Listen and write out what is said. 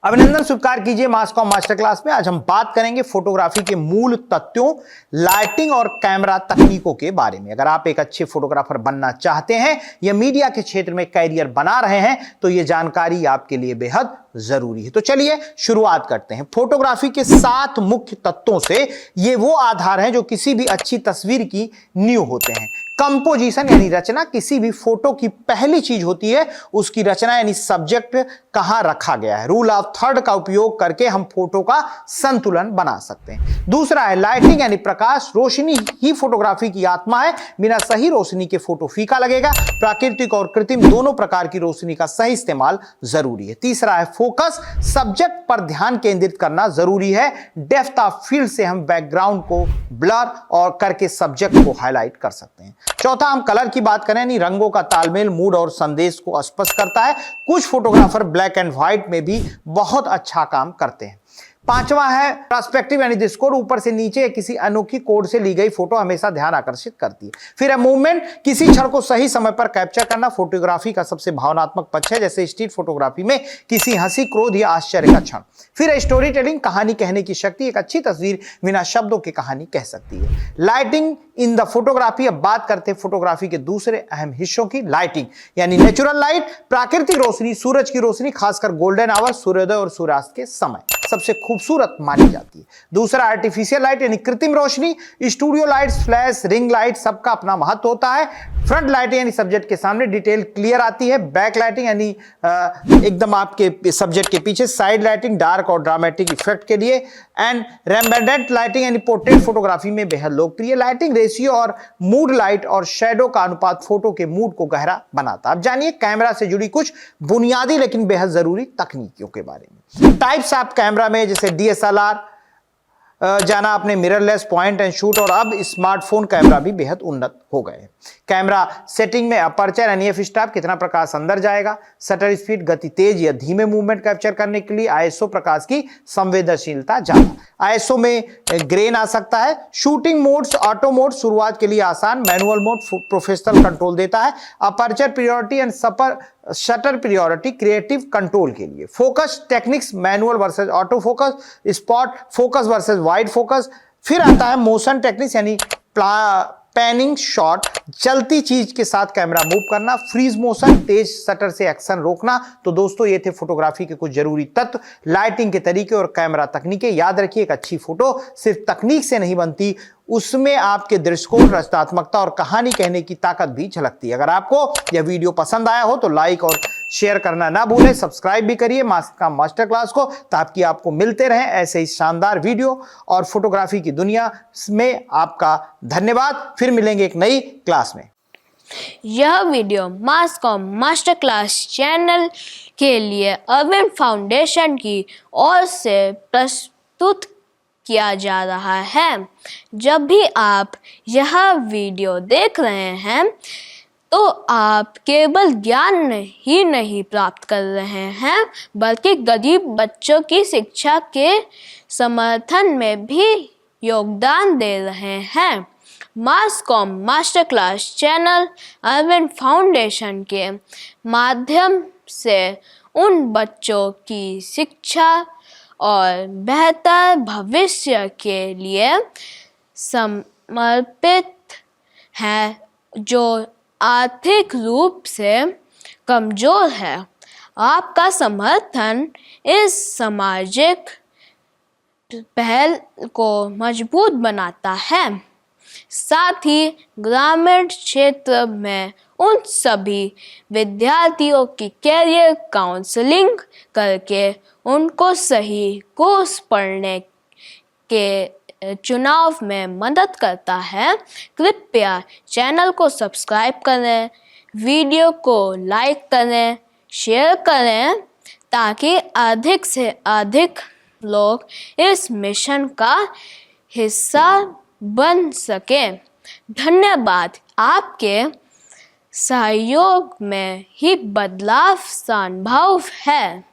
अभिनंदन स्वीकार कीजिए मास कॉम मास्टर क्लास में। आज हम बात करेंगे फोटोग्राफी के मूल तथ्यों, लाइटिंग और कैमरा तकनीकों के बारे में। अगर आप एक अच्छे फोटोग्राफर बनना चाहते हैं या मीडिया के क्षेत्र में कैरियर बना रहे हैं तो यह जानकारी आपके लिए बेहद जरूरी है। तो चलिए शुरुआत करते हैं। फोटोग्राफी के 7 मुख्य तत्वों से ये वो आधार हैं जो किसी भी अच्छी तस्वीर की नींव होते हैं। कंपोजिशन यानी रचना, किसी भी फोटो की पहली चीज होती है उसकी रचना यानी सब्जेक्ट कहां रखा गया है। रूल ऑफ थर्ड का उपयोग करके हम फोटो का संतुलन बना सकते हैं। दूसरा है लाइटिंग यानी प्रकाश, रोशनी ही फोटोग्राफी की आत्मा है। बिना सही रोशनी के फोटो फीका लगेगा। प्राकृतिक और कृत्रिम दोनों प्रकार की रोशनी का सही इस्तेमाल जरूरी है। तीसरा है फोकस, सब्जेक्ट पर ध्यान केंद्रित करना जरूरी है। डेप्थ ऑफ फील्ड से हम बैकग्राउंड को ब्लर और करके सब्जेक्ट को हाईलाइट कर सकते हैं। चौथा हम कलर की बात करें, यानी रंगों का तालमेल मूड और संदेश को स्पष्ट करता है। कुछ फोटोग्राफर ब्लैक एंड व्हाइट में भी बहुत अच्छा काम करते हैं। पांचवा है पर्सपेक्टिव यानी दृष्टिकोण, ऊपर से नीचे किसी अनोखी कोण से ली गई फोटो हमेशा ध्यान आकर्षित करती है। फिर है मूवमेंट, किसी क्षण को सही समय पर कैप्चर करना फोटोग्राफी का सबसे भावनात्मक पक्ष है, जैसे स्ट्रीट फोटोग्राफी में किसी हंसी, क्रोध या आश्चर्य का क्षण। फिर है स्टोरी टेलिंग, कहानी कहने की शक्ति, एक अच्छी तस्वीर बिना शब्दों की कहानी कह सकती है। लाइटिंग इन द फोटोग्राफी, अब बात करते हैं फोटोग्राफी के दूसरे अहम हिस्सों की। लाइटिंग यानी नेचुरल लाइट, प्राकृतिक रोशनी, सूरज की रोशनी, खासकर गोल्डन आवर, सूर्योदय और सूर्यास्त के समय सबसे खूबसूरत मानी जाती है। दूसरा आर्टिफिशियल लाइट यानी कृत्रिम रोशनी, studio lights, flash, ring light, सबका अपना महत्व होता है। फ्रंट लाइटिंग यानी सब्जेक्ट के सामने डिटेल क्लियर आती है। बैक लाइटिंग यानी एकदम आपके सब्जेक्ट के पीछे। साइड लाइटिंग डार्क और ड्रामेटिक इफेक्ट के लिए। एंड रेम्बेडेंट लाइटिंग यानी पोर्ट्रेट फोटोग्राफी में बेहद लोकप्रिय। लाइटिंग रेशियो और मूड, लाइट और शेडो का अनुपात फोटो के मूड को गहरा बनाता है। अब जानिए कैमरा से जुड़ी कुछ बुनियादी लेकिन बेहद जरूरी तकनीकियों के बारे में। टाइप्स ऑफ कैमरा में जैसे DSLR जाना आपने, मिररलेस, पॉइंट एंड शूट, और अब स्मार्टफोन कैमरा भी बेहद उन्नत हो गए। कैमरा सेटिंग में अपर्चर यानी एफ स्टॉप, कितना प्रकाश अंदर जाएगा। शटर स्पीड, गति तेज या धीमे मूवमेंट कैप्चर करने के लिए। ISO, प्रकाश की संवेदनशीलता ज्यादा। ISO में ग्रेन आ सकता है। शूटिंग मोड्स, ऑटो मोड शुरुआत के लिए आसान, मैनुअल मोड प्रोफेशनल कंट्रोल देता है। Aperture priority and shutter priority creative control के लिए। Focus techniques, manual versus auto focus, spot focus versus wide focus. फिर आता है मोशन टेक्निक्स यानी पैनिंग शॉट, चलती चीज के साथ कैमरा मूव करना। फ्रीज मोशन, तेज शटर से एक्शन रोकना। तो दोस्तों ये थे फोटोग्राफी के कुछ जरूरी तत्व, लाइटिंग के तरीके और कैमरा तकनीकें। याद रखिए एक अच्छी फोटो सिर्फ तकनीक से नहीं बनती, उसमें आपके दृष्टिकोण, रचनात्मकता और कहानी कहने की ताकत भी झलकती है। अगर आपको यह वीडियो पसंद आया हो तो लाइक और शेयर करना ना भूलें। सब्सक्राइब भी करिए मास्टर क्लास को, ताकि आपको मिलते रहें ऐसे ही शानदार वीडियो। और फोटोग्राफी की दुनिया में आपका धन्यवाद। फिर मिलेंगे एक नई क्लास में। यह वीडियो मास कॉम मास्टर क्लास चैनल के लिए अरविंद फाउंडेशन की ओर से प्रस्तुत किया जा रहा है। जब भी आप यह वीडियो देख रहे हैं तो आप केवल ज्ञान ही नहीं प्राप्त कर रहे हैं, बल्कि गरीब बच्चों की शिक्षा के समर्थन में भी योगदान दे रहे हैं। Mass com master class channel Arvind foundation के माध्यम से उन बच्चों की शिक्षा और बेहतर भविष्य के लिए समर्पित है जो आर्थिक रूप से कमजोर है। आपका समर्थन इस सामाजिक पहल को मजबूत बनाता है। साथ ही ग्रामीण क्षेत्र में उन सभी विद्यार्थियों की कैरियर काउंसलिंग करके उनको सही कोर्स पढ़ने के चुनाव में मदद करता है। कृपया चैनल को सब्सक्राइब करें, वीडियो को लाइक करें, शेयर करें, ताकि अधिक से अधिक लोग इस मिशन का हिस्सा बन सकें। धन्यवाद। आपके सहयोग में ही बदलाव संभव है।